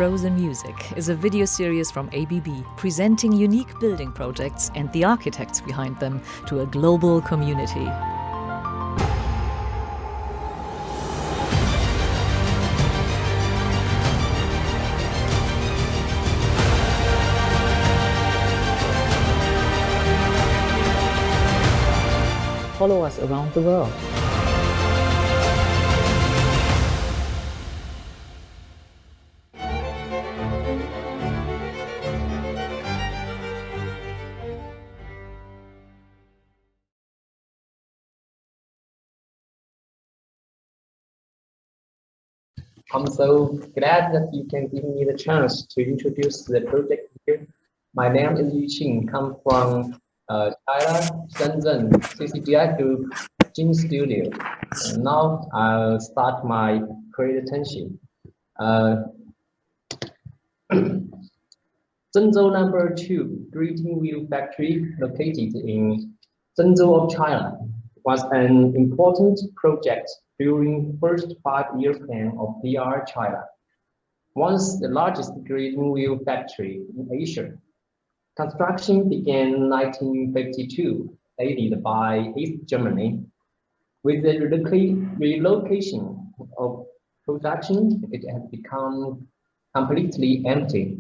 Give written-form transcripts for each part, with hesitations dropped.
Frozen Music is a video series from ABB presenting unique building projects and the architects behind them to a global community. Follow us around the world. I'm so glad that you can give me the chance to introduce the project here. My name is Yu Qing, come from China, Shenzhen, CCDI Group, Jin Studio. Now I'll start my presentation. Zhengzhou number 2 Greeting Wheel Factory, located in Zhengzhou of China, was an important project during first 5-year plan of DR China. Once the largest greeting wheel factory in Asia. Construction began in 1952, aided by East Germany. With the relocation of production, it has become completely empty,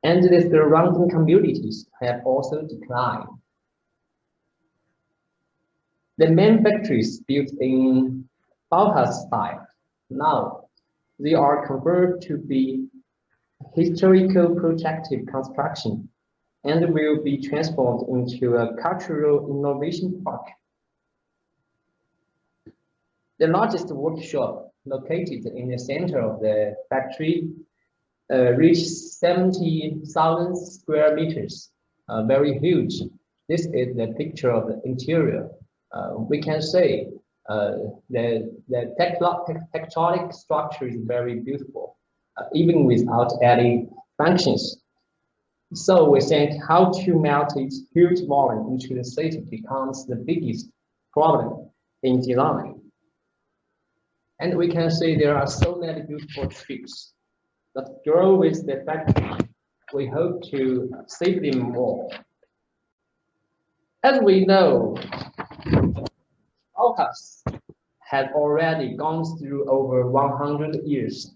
and the surrounding communities have also declined. The main factories built in Bauhaus style. Now, they are converted to be historical protective construction and will be transformed into a cultural innovation park. The largest workshop, located in the center of the factory, reached 70,000 square meters, very huge. This is the picture of the interior. We can say the tectonic structure is very beautiful, even without any functions. So we think how to melt its huge volume into the city becomes the biggest problem in design. And we can see there are so many beautiful trees that grow with the factory. We hope to save them more. As we know, Bauhaus had already gone through over 100 years.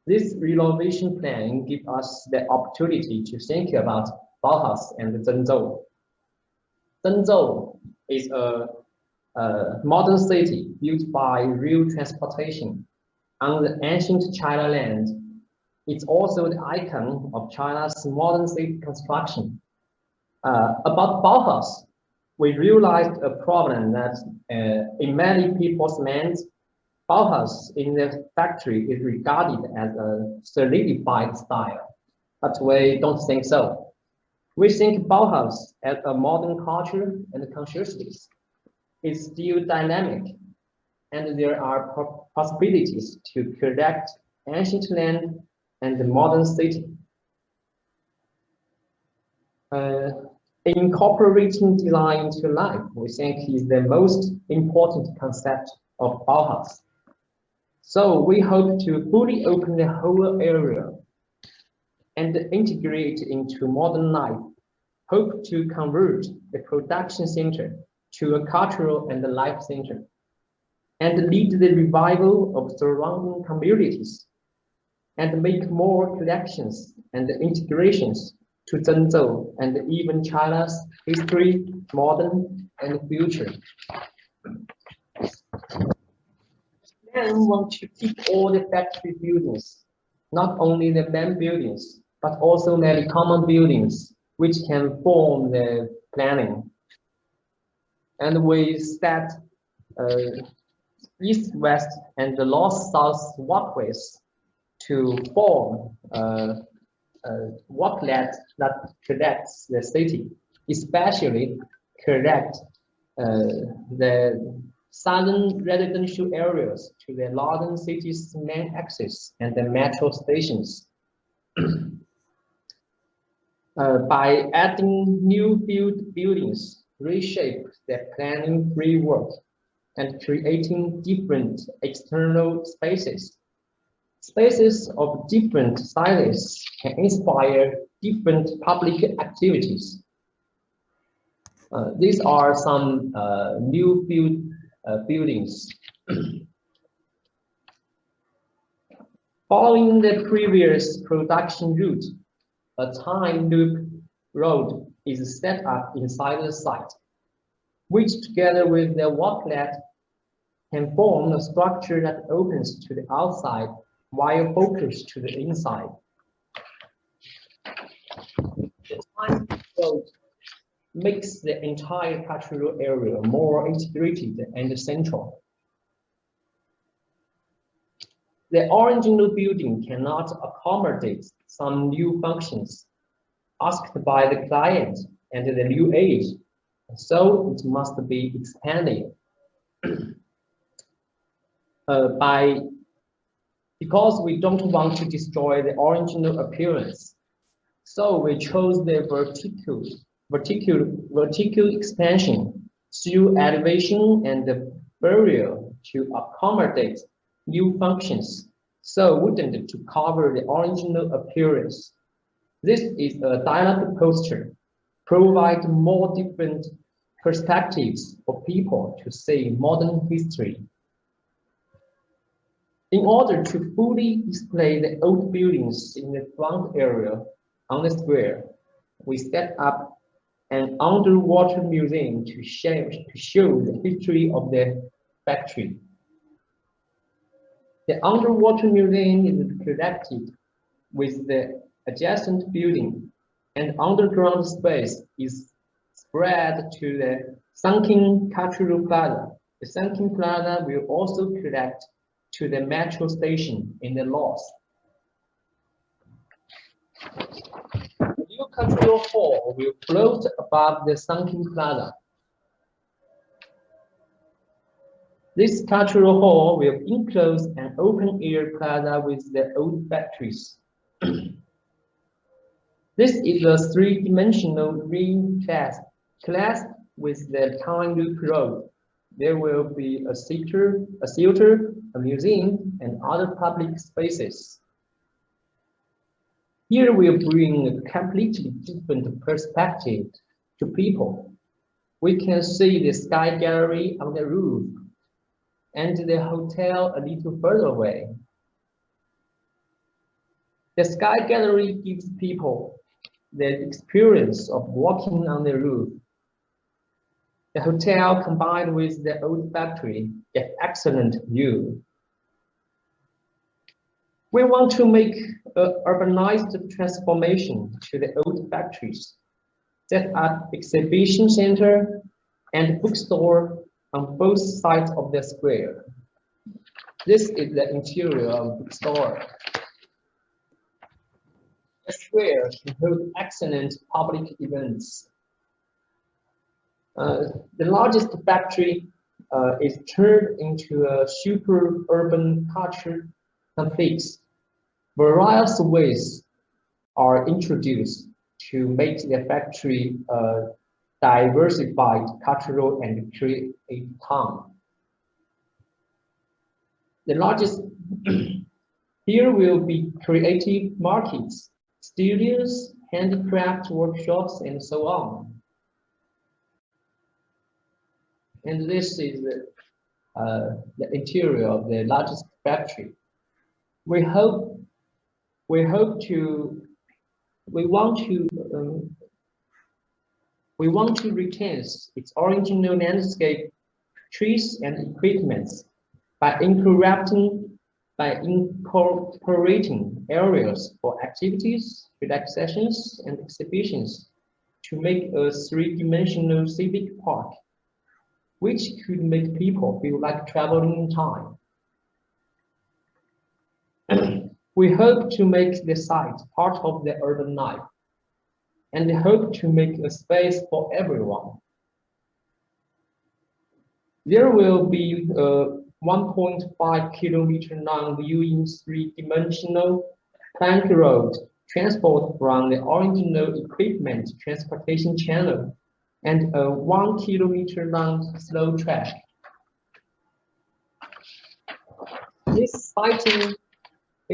This renovation plan gives us the opportunity to think about Bauhaus and Zhengzhou. Zhengzhou is a modern city built by rail transportation on the ancient China land. It's also the icon of China's modern city construction. About Bauhaus, we realized a problem that in many people's minds, Bauhaus in the factory is regarded as a solidified style, but we don't think so. We think Bauhaus as a modern culture and consciousness is still dynamic, and there are possibilities to connect ancient land and the modern city. Incorporating design into life, we think, is the most important concept of Bauhaus. So we hope to fully open the whole area and integrate into modern life, hope to convert the production center to a cultural and life center, and lead the revival of surrounding communities, and make more connections and integrations to Zhengzhou and even China's history, modern and future. And want to keep all the factory buildings, not only the main buildings, but also many common buildings which can form the planning. And we set east-west and the north-south walkways to form walklet that connects the city, especially connect the southern residential areas to the northern city's main axis and the metro stations. By adding new buildings, reshape the planning framework, and creating different external spaces, Spaces of different sizes can inspire different public activities. These are some new buildings. Following the previous production route, a time loop road is set up inside the site, which together with the walklet can form a structure that opens to the outside while focused to the inside. The time road makes the entire cultural area more integrated and central. The original building cannot accommodate some new functions asked by the client and the new age, so it must be expanded. Because we don't want to destroy the original appearance, so we chose the vertical expansion through elevation and the barrier to accommodate new functions, so wouldn't to cover the original appearance. This is a dialogue poster, provide more different perspectives for people to see modern history. In order to fully display the old buildings in the front area on the square, we set up an underwater museum to show the history of the factory. The underwater museum is connected with the adjacent building, and underground space is spread to the sunken cultural plaza. The sunken plaza will also connect to the metro station in the north. The new cultural hall will float above the sunken plaza. This cultural hall will enclose an open-air plaza with the old factories. This is a three-dimensional ring classed with the time loop road. There will be a theater, a museum, and other public spaces. Here we'll bring a completely different perspective to people. We can see the sky gallery on the roof and the hotel a little further away. The sky gallery gives people the experience of walking on the roof. The hotel combined with the old factory get excellent view. We want to make an urbanized transformation to the old factories, set up exhibition center and bookstore on both sides of the square. This is the interior of the bookstore. The square can hold excellent public events. The largest factory is turned into a super urban culture complex. Various ways are introduced to make the factory a diversified cultural and creative town. The largest here will be creative markets, studios, handicraft workshops, and so on. And this is the interior of the largest factory. We want to retain its original landscape, trees, and equipments by incorporating areas for activities, relaxations, and exhibitions to make a three-dimensional civic park, which could make people feel like traveling in time. We hope to make the site part of the urban life, and hope to make a space for everyone. There will be a 1.5 kilometer long viewing three-dimensional plank road transport from the original equipment transportation channel and a 1 kilometer long slow track. This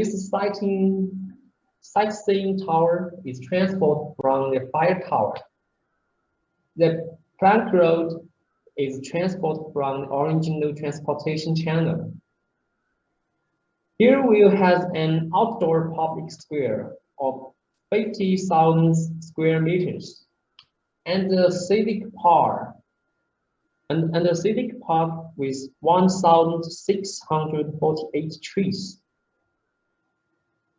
This sightseeing tower is transported from the fire tower. The plank road is transported from the original transportation channel. Here we have an outdoor public square of 50,000 square meters and a civic park with 1,648 trees.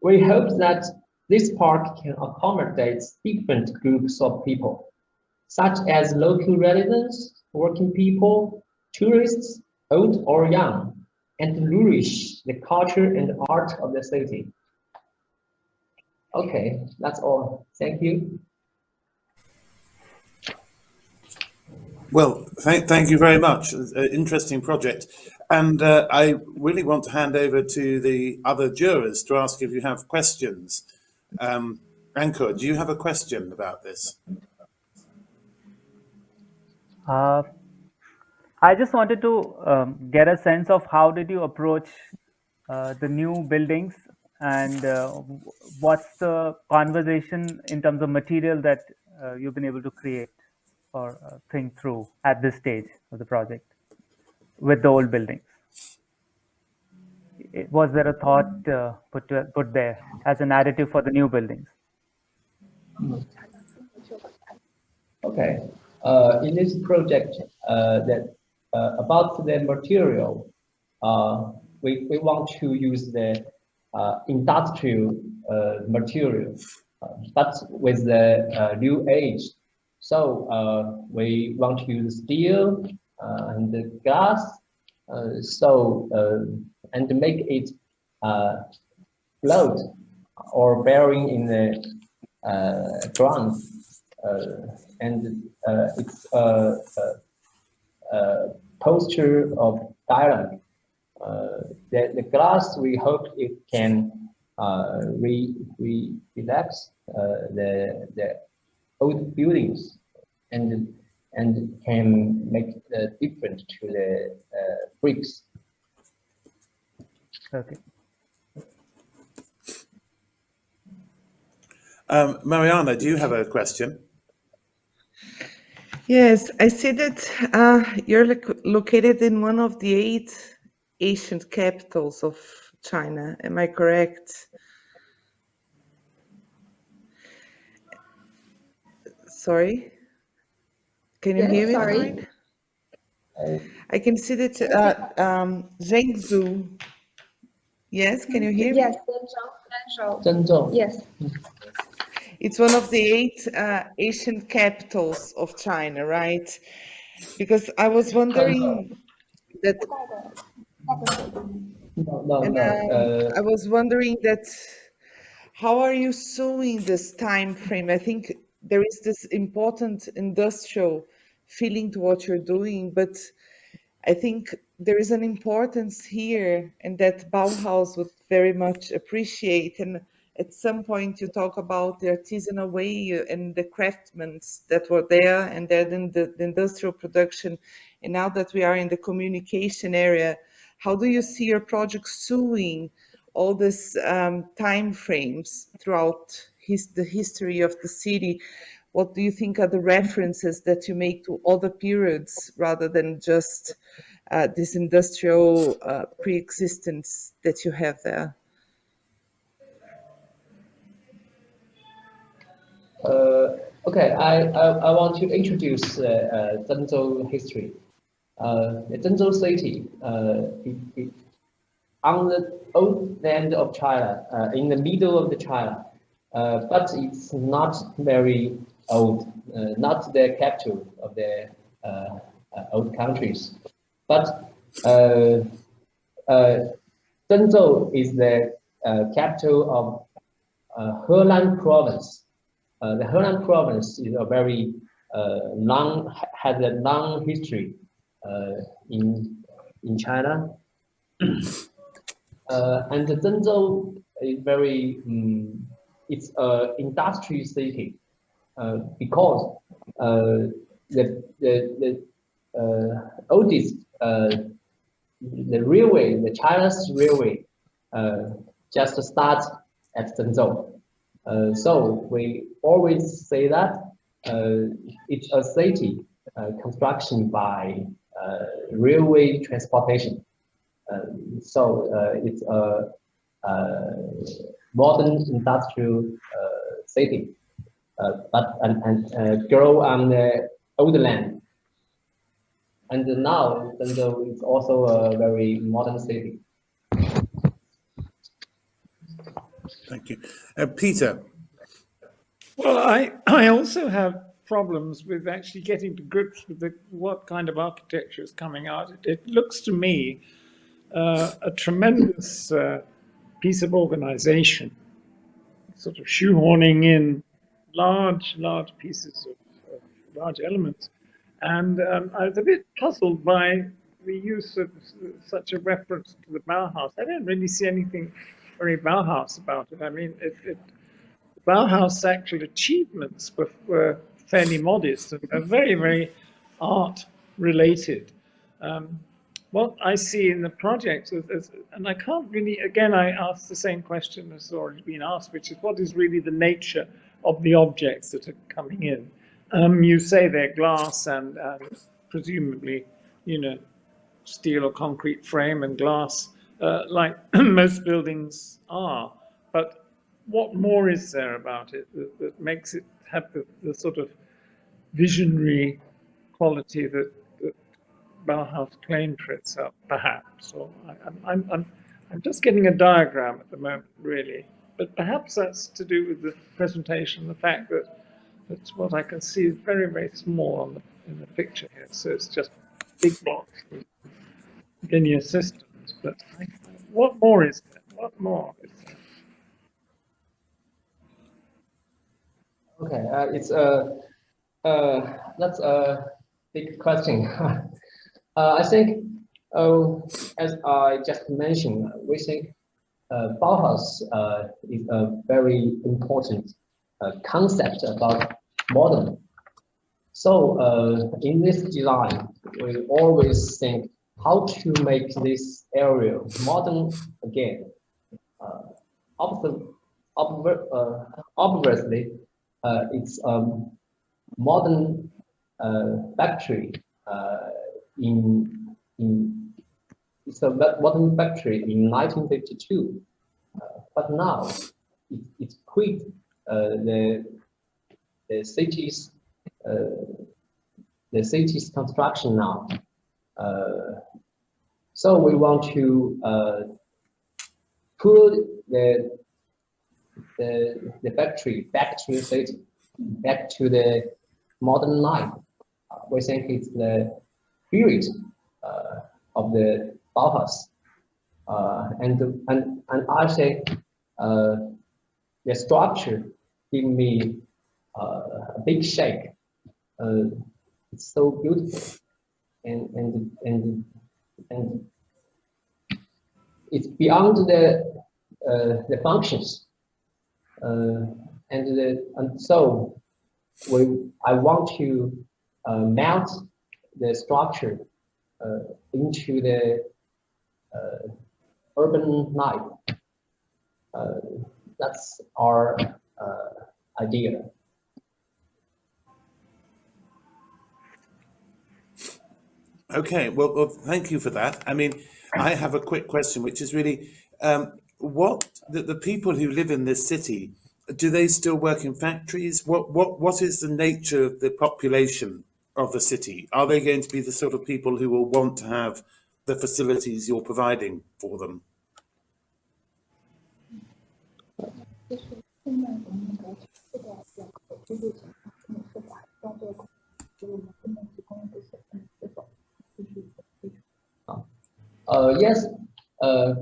We hope that this park can accommodate different groups of people, such as local residents, working people, tourists, old or young, and nourish the culture and art of the city. Okay, that's all. Thank you. Well, thank you very much. An interesting project. And I really want to hand over to the other jurors to ask if you have questions. Ankur, do you have a question about this? I just wanted to get a sense of how did you approach the new buildings, and what's the conversation in terms of material that you've been able to create or think through at this stage of the project with the old buildings? Was there a thought put there as an additive for the new buildings? Okay. In this project, about the material, we want to use the industrial material, but with the new age. So we want to use steel and the glass, and to make it float or bearing in the ground. And it's a posture of dialogue. The glass, we hope it can relax the old buildings and can make the difference to the bricks. Okay. Mariana, do you have a question? Yes, I see that you're located in one of the 8 ancient capitals of China. Am I correct? Sorry? Can you hear me fine? I can see that Zhengzhou. Yes, can you hear me? Yes, Zhengzhou. yes. It's one of the 8 ancient capitals of China, right? Because I was wondering that. I was wondering that how are you suing this time frame? I think there is this important industrial feeling to what you're doing, but I think there is an importance here and that Bauhaus would very much appreciate. And at some point you talk about the artisanal way and the craftsmen that were there, and then the industrial production. And now that we are in the communication area, how do you see your project suing all these time frames throughout the history of the city? What do you think are the references that you make to other periods rather than just this industrial pre-existence that you have there? Okay, I want to introduce Zhengzhou history. The Zhengzhou city, on the old land of China, in the middle of the China, but it's not very old, not the capital of the old countries. But Zhengzhou is the capital of Henan province. The Henan province is a very has a long history in China, and the Zhengzhou is very it's an industry city because the oldest the railway, the China's railway, just start at Zhengzhou. So we always say that it's a city construction by railway transportation. So it's a modern industrial city, but and grow on the old land. And now Zhengzhou is also a very modern city. Thank you. Peter. Well, I also have problems with actually getting to grips with what kind of architecture is coming out. It looks to me a tremendous piece of organization, sort of shoehorning in large pieces of large elements. And I was a bit puzzled by the use of such a reference to the Bauhaus. I don't really see anything very Bauhaus about it. I mean, Bauhaus' actual achievements were fairly modest and very art related. What I see in the project and I can't really, again, I ask the same question that's already been asked, which is what is really the nature of the objects that are coming in? You say they're glass and presumably, steel or concrete frame and glass, like most buildings are. But what more is there about it that makes it have the sort of visionary quality that Bauhaus claimed for itself, perhaps? Or I'm just getting a diagram at the moment, really. But perhaps that's to do with the presentation, the fact that that's what I can see is very small in the picture here. So it's just big blocks with linear systems. But what more is there? What more is there? Okay, that's a big question. I think, as I just mentioned, we think Bauhaus is a very important concept about modern. So in this design, we always think how to make this area modern again. Obviously, it's a modern factory it's a modern factory in 1952, but now it's quit the city's construction now. So we want to put the factory back to the city, back to the modern life. We think it's the spirit of the Bauhaus, and I say the structure give me a big shake. It's so beautiful, and it's beyond the functions, and so I want to melt the structure into the urban life. That's our idea. Okay, well, thank you for that. I mean, I have a quick question, which is really, what the people who live in this city, do they still work in factories? What is the nature of the population of the city? Are they going to be the sort of people who will want to have the facilities you're providing for them? Yes,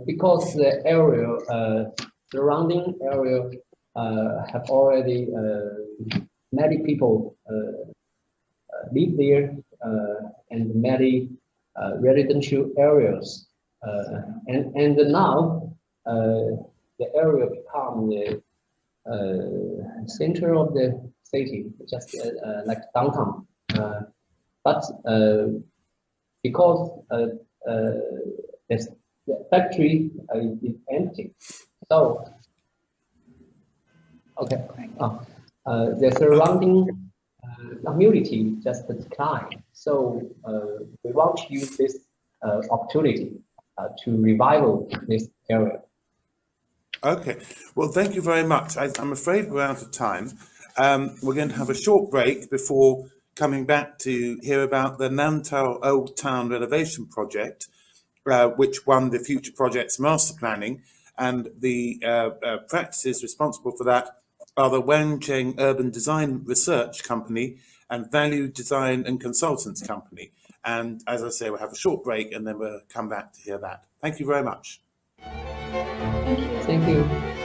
because the area, surrounding area, have already many people live there, and many residential areas, and now the area become the center of the city, just like downtown. But because the factory is empty, so the surrounding community just declined. So we want to use this opportunity to revival this area. Okay, well, thank you very much. I'm afraid we're out of time. We're going to have a short break before coming back to hear about the Nantao Old Town Renovation Project, which won the Future Projects Master Planning, and the practices responsible for that are the Wangcheng Urban Design Research Company and Value Design and Consultants Company. And as I say, we'll have a short break and then we'll come back to hear that. Thank you very much. Thank you.